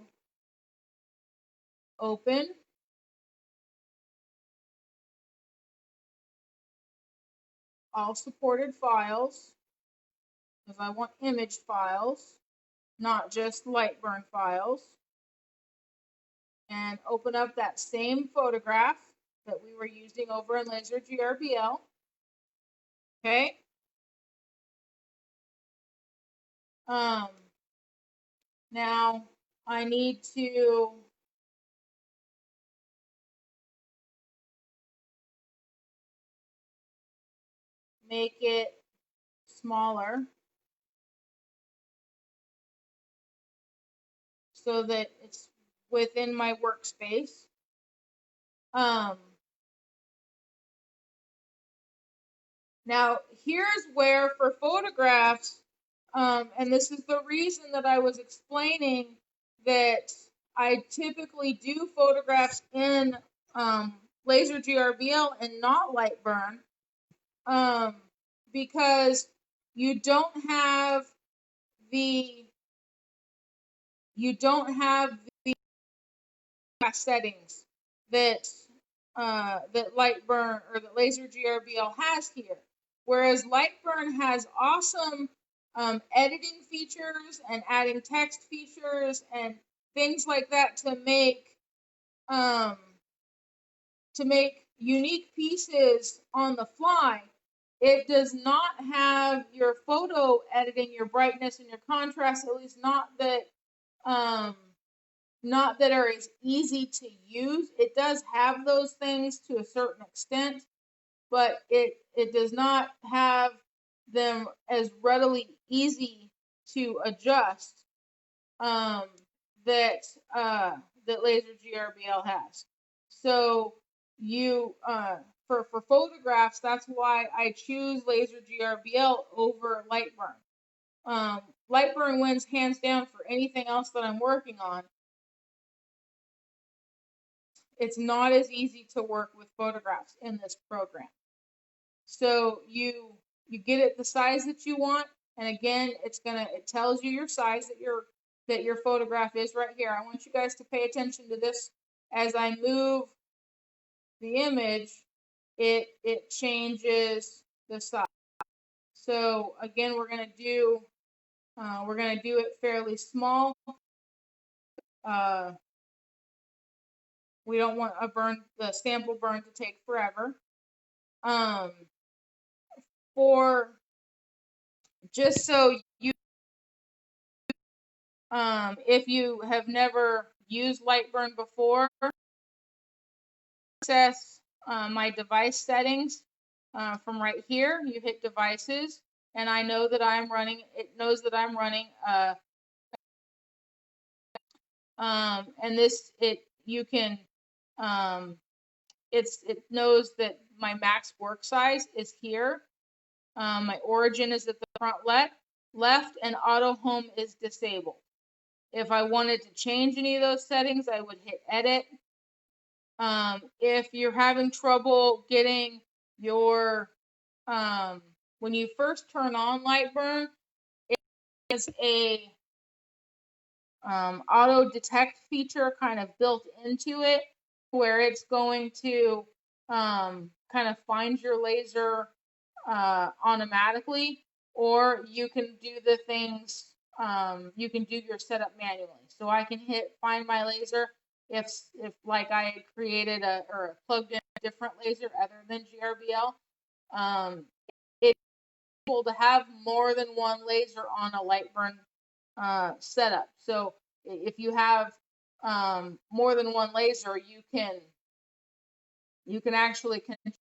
open all supported files, because I want image files, not just Lightburn files, and open up that same photograph that we were using over in Laser GRBL. Okay. Now I need to make it smaller so that it's within my workspace. Now here's where for photographs, and this is the reason that I was explaining that I typically do photographs in laser GRBL and not Lightburn, because you don't have the settings that that Lightburn or that Laser GRBL has here. Whereas Lightburn has awesome editing features and adding text features and things like that um, to make unique pieces on the fly. It does not have your photo editing, your brightness and your contrast, at least not that are as easy to use. It does have those things to a certain extent, but it does not have them as readily easy to adjust that that Laser GRBL has. So you for photographs, that's why I choose Laser GRBL over Lightburn. Lightburn wins hands down for anything else that I'm working on. It's not as easy to work with photographs in this program. So you get it the size that you want, and again, it tells you your size that your photograph is right here. I want you guys to pay attention to this as I move the image. It changes the size. So again, we're gonna do it fairly small. We don't want the sample burn to take forever. For just so you, if you have never used Lightburn before, access my device settings from right here. You hit devices, and I know that I'm running. It knows that I'm running. And this you can it knows that my max work size is here. My origin is at the front left, and auto home is disabled. If I wanted to change any of those settings, I would hit edit. If you're having trouble getting your, when you first turn on Lightburn, it has a auto detect feature kind of built into it where it's going to kind of find your laser automatically, or you can do the things, you can do your setup manually. So I can hit find my laser if like I had created or plugged in a different laser other than GRBL. It's able to have more than one laser on a Lightburn setup. So if you have more than one laser, you can actually control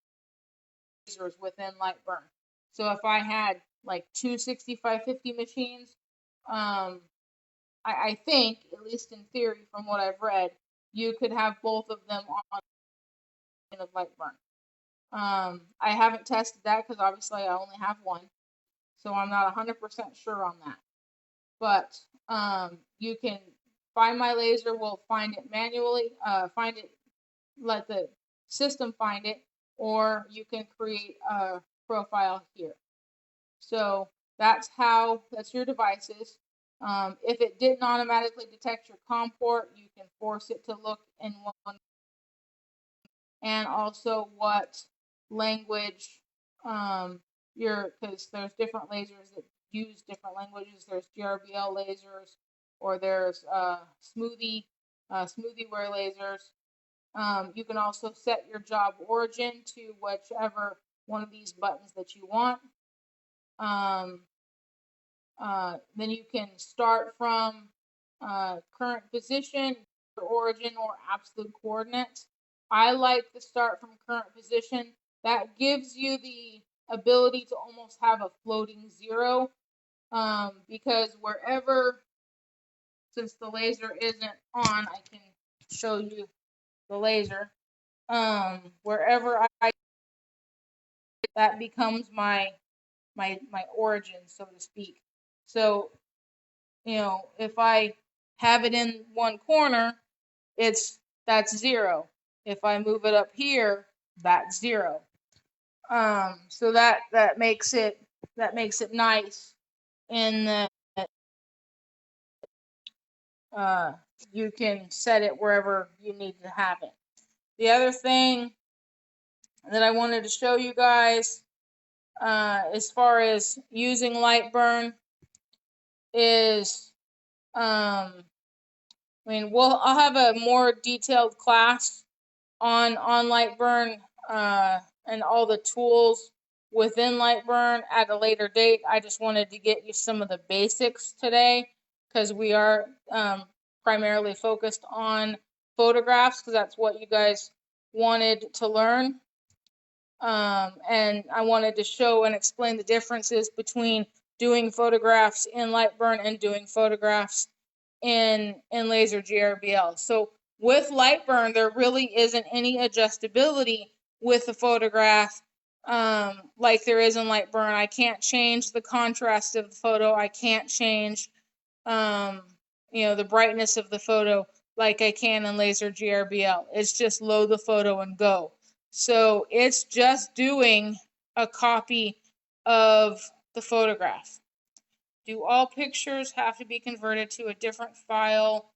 lasers within Lightburn. So if I had like two 6550 machines, I think, at least in theory from what I've read, you could have both of them on of Lightburn. I haven't tested that because obviously I only have one, so I'm not 100% sure on that. But you can find my laser, we'll find it manually, let the system find it, or you can create a profile here. So that's your devices. If it didn't automatically detect your COM port, you can force it to look in one, and also what language because there's different lasers that use different languages. There's GRBL lasers, or there's smoothieware lasers. You can also set your job origin to whichever one of these buttons that you want. Then you can start from current position, origin, or absolute coordinates. I like to start from current position. That gives you the ability to almost have a floating zero, because wherever, since the laser isn't on, I can show you the laser. Wherever that becomes my origin, so to speak. So, if I have it in one corner, that's 0. If I move it up here, that's 0. So that makes it nice in that you can set it wherever you need to have it. The other thing that I wanted to show you guys, as far as using Lightburn, is I'll have a more detailed class on Lightburn and all the tools within Lightburn at a later date. I just wanted to get you some of the basics today, because we are primarily focused on photographs, because that's what you guys wanted to learn. And I wanted to show and explain the differences between doing photographs in Lightburn and doing photographs in Laser GRBL. So with Lightburn, there really isn't any adjustability with the photograph like there is in Lightburn. I can't change the contrast of the photo. I can't change the brightness of the photo like I can in Laser GRBL. It's just load the photo and go. So it's just doing a copy of the photograph. Do all pictures have to be converted to a different file?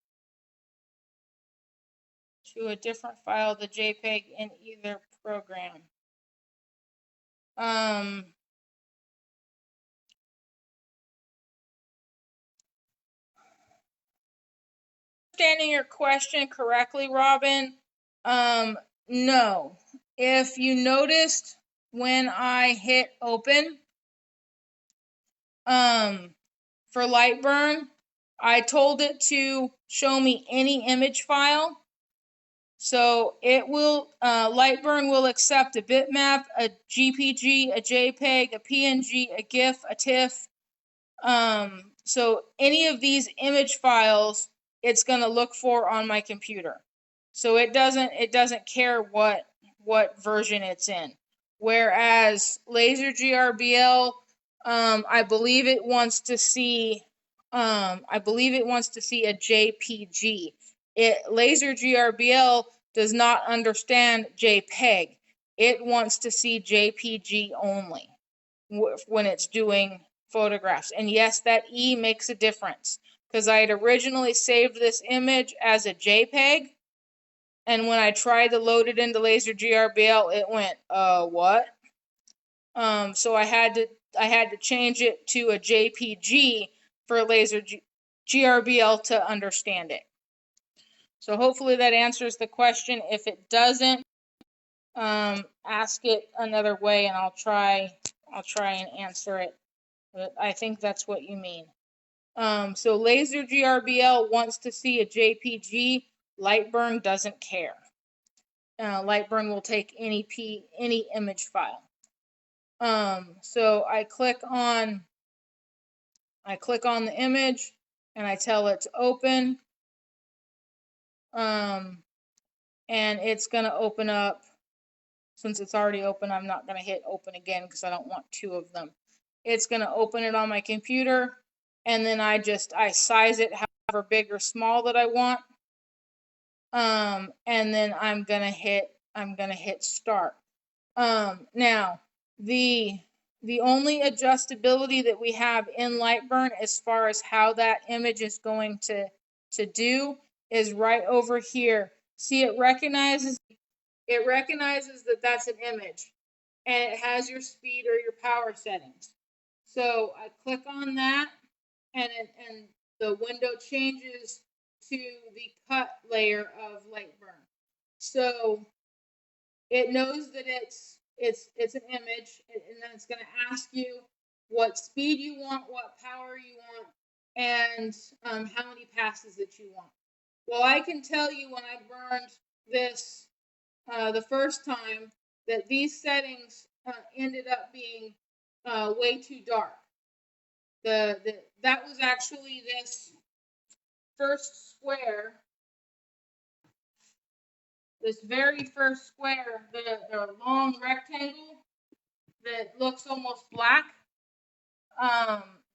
The JPEG in either program? Understanding your question correctly, Robin, no. If you noticed when I hit open for Lightburn, I told it to show me any image file. So it will, Lightburn will accept a bitmap, a GPG, a JPEG, a PNG, a GIF, a TIFF. So any of these image files, it's going to look for on my computer. So it doesn't care what version it's in. Whereas Laser GRBL, I believe it wants to see a JPG. Laser GRBL does not understand JPEG. It wants to see JPG only when it's doing photographs. And yes, that E makes a difference, because I had originally saved this image as a JPEG, and when I tried to load it into Laser GRBL, it went, what? So I had to change it to a JPG for Laser GRBL to understand it. So hopefully that answers the question. If it doesn't, ask it another way, and I'll try and answer it. But I think that's what you mean. So Laser GRBL wants to see a JPG. Lightburn doesn't care. Lightburn will take any image file. So I click on the image and I tell it to open. And it's going to open up. Since it's already open, I'm not going to hit open again because I don't want two of them. It's going to open it on my computer, and then I size it however big or small that I want. And then I'm going to hit start. Now the only adjustability that we have in Lightburn as far as how that image is going to do is right over here. See, it recognizes that that's an image, and it has your speed or your power settings. So I click on that, and the window changes to the cut layer of Lightburn. So it knows that it's an image, and then it's going to ask you what speed you want, what power you want, and how many passes that you want. Well, I can tell you when I burned this the first time that these settings ended up being way too dark. That was actually this first square, this very first square, the long rectangle that looks almost black.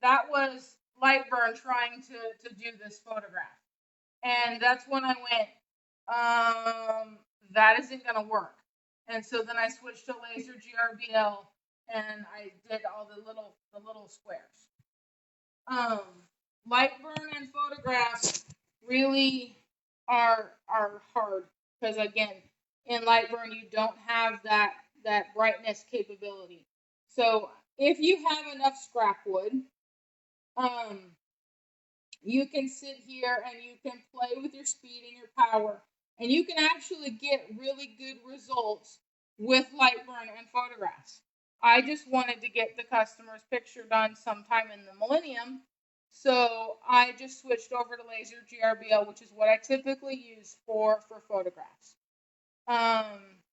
That was Lightburn trying to do this photograph. And that's when I went, that isn't going to work. And so then I switched to laser GRBL and I did all the little squares. Lightburn and photographs really are hard because again, in Lightburn you don't have that brightness capability. So if you have enough scrap wood, you can sit here and you can play with your speed and your power, and you can actually get really good results with Lightburn and photographs. I just wanted to get the customer's picture done sometime in the millennium, so I just switched over to laser GRBL, which is what I typically use for photographs.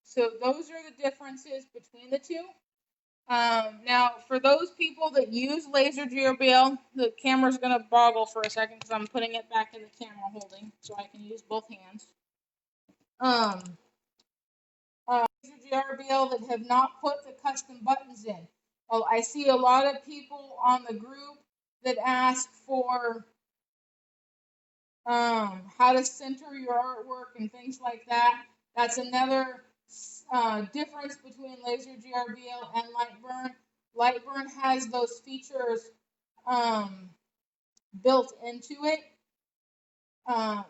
So those are the differences between the two. Now, for those people that use laser GRBL, the camera's going to boggle for a second because I'm putting it back in the camera holding so I can use both hands. Laser GRBL that have not put the custom buttons in. Oh, I see a lot of people on the group that ask for how to center your artwork and things like that. That's another difference between laser GRBL and Lightburn. Lightburn has those features built into it.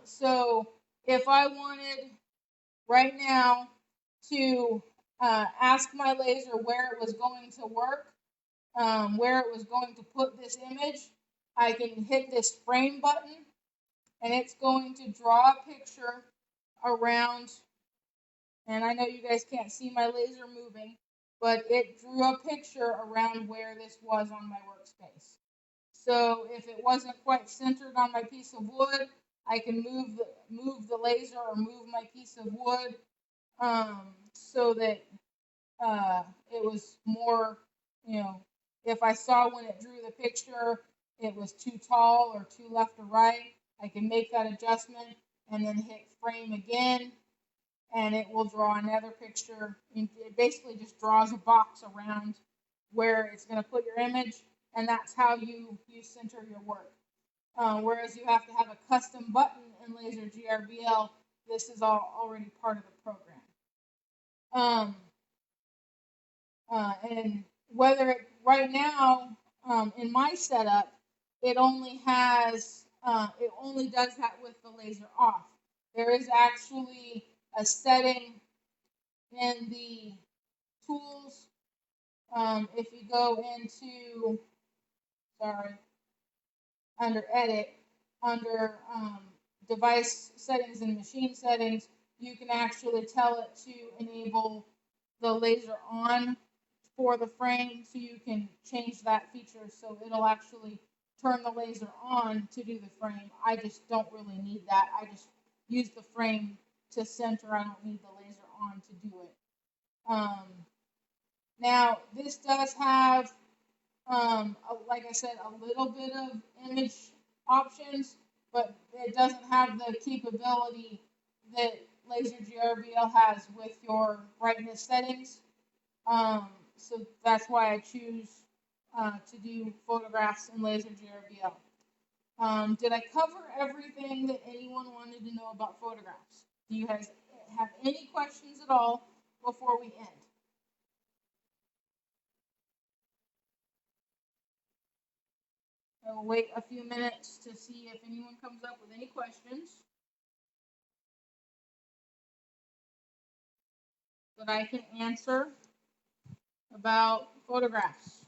So if I wanted right now to ask my laser where it was going to work, where it was going to put this image, I can hit this frame button and it's going to draw a picture around. And I know you guys can't see my laser moving, but it drew a picture around where this was on my workspace. So if it wasn't quite centered on my piece of wood, I can move the laser or move my piece of wood so that it was more, if I saw when it drew the picture, it was too tall or too left or right, I can make that adjustment and then hit frame again, and it will draw another picture. It basically just draws a box around where it's going to put your image, and that's how you center your work. Whereas you have to have a custom button in laser GRBL, this is already part of the program. And whether it, right now in my setup, it only does that with the laser off. There is actually a setting in the tools. If you go into, under edit, under device settings and machine settings, you can actually tell it to enable the laser on for the frame, so you can change that feature so it'll actually turn the laser on to do the frame. I just don't really need that. I just use the frame to center. I don't need the laser on to do it. Now, this does have, like I said, a little bit of image options, but it doesn't have the capability that laser GRBL has with your brightness settings. So that's why I choose to do photographs in laser GRBL. Did I cover everything that anyone wanted to know about photographs? Do you guys have any questions at all before we end? I will wait a few minutes to see if anyone comes up with any questions that I can answer about photographs.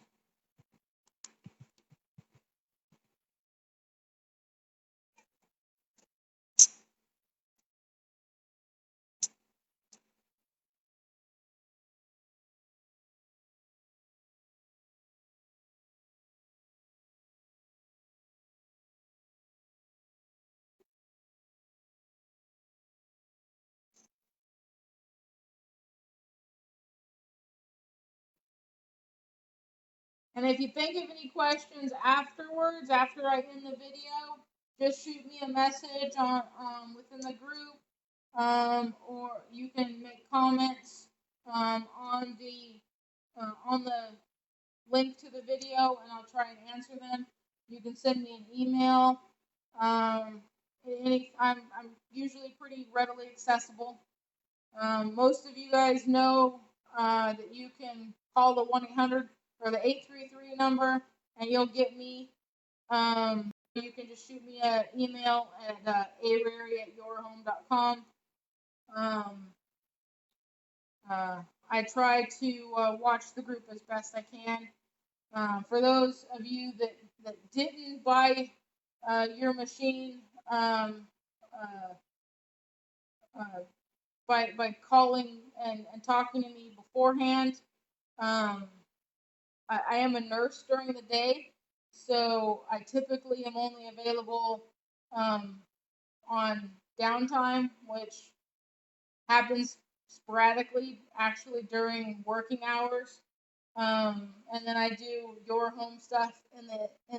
And if you think of any questions afterwards, after I end the video, just shoot me a message on within the group, or you can make comments on the link to the video, and I'll try and answer them. You can send me an email. I'm usually pretty readily accessible. Most of you guys know that you can call the 1-800 or the 833 number, and you'll get me. You can just shoot me an email at arary@yourhome.com. I try to watch the group as best I can. For those of you that didn't buy your machine by calling and talking to me beforehand, I am a nurse during the day, so I typically am only available on downtime, which happens sporadically, actually during working hours. And then I do your home stuff in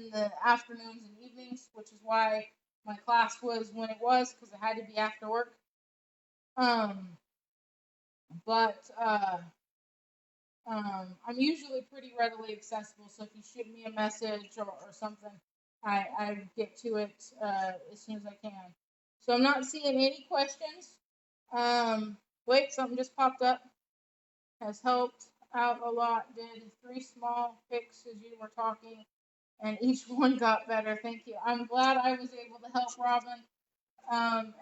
the afternoons and evenings, which is why my class was when it was, because it had to be after work. But I'm usually pretty readily accessible, so if you shoot me a message or something, I get to it as soon as I can. So I'm not seeing any questions. Wait, something just popped up. Has helped out a lot. Did 3 small picks as you were talking, and each one got better. Thank you. I'm glad I was able to help, Robin. And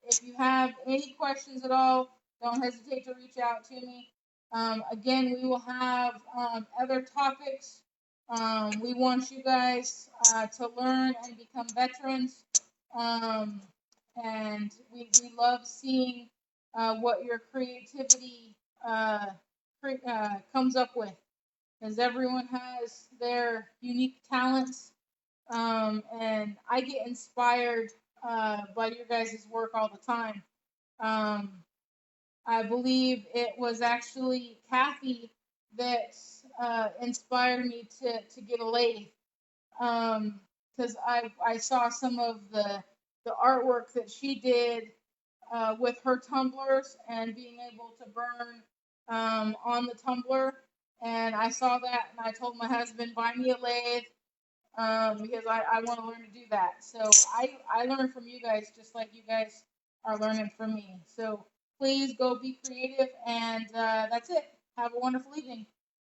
if you have any questions at all, don't hesitate to reach out to me. Again, we will have other topics. We want you guys to learn and become veterans. And we love seeing what your creativity comes up with, as everyone has their unique talents. And I get inspired by your guys' work all the time. I believe it was actually Kathy that inspired me to get a lathe, because I saw some of the artwork that she did with her tumblers and being able to burn on the tumbler. And I saw that, and I told my husband, buy me a lathe, because I want to learn to do that. So I learn from you guys just like you guys are learning from me. So please go be creative, and that's it. Have a wonderful evening.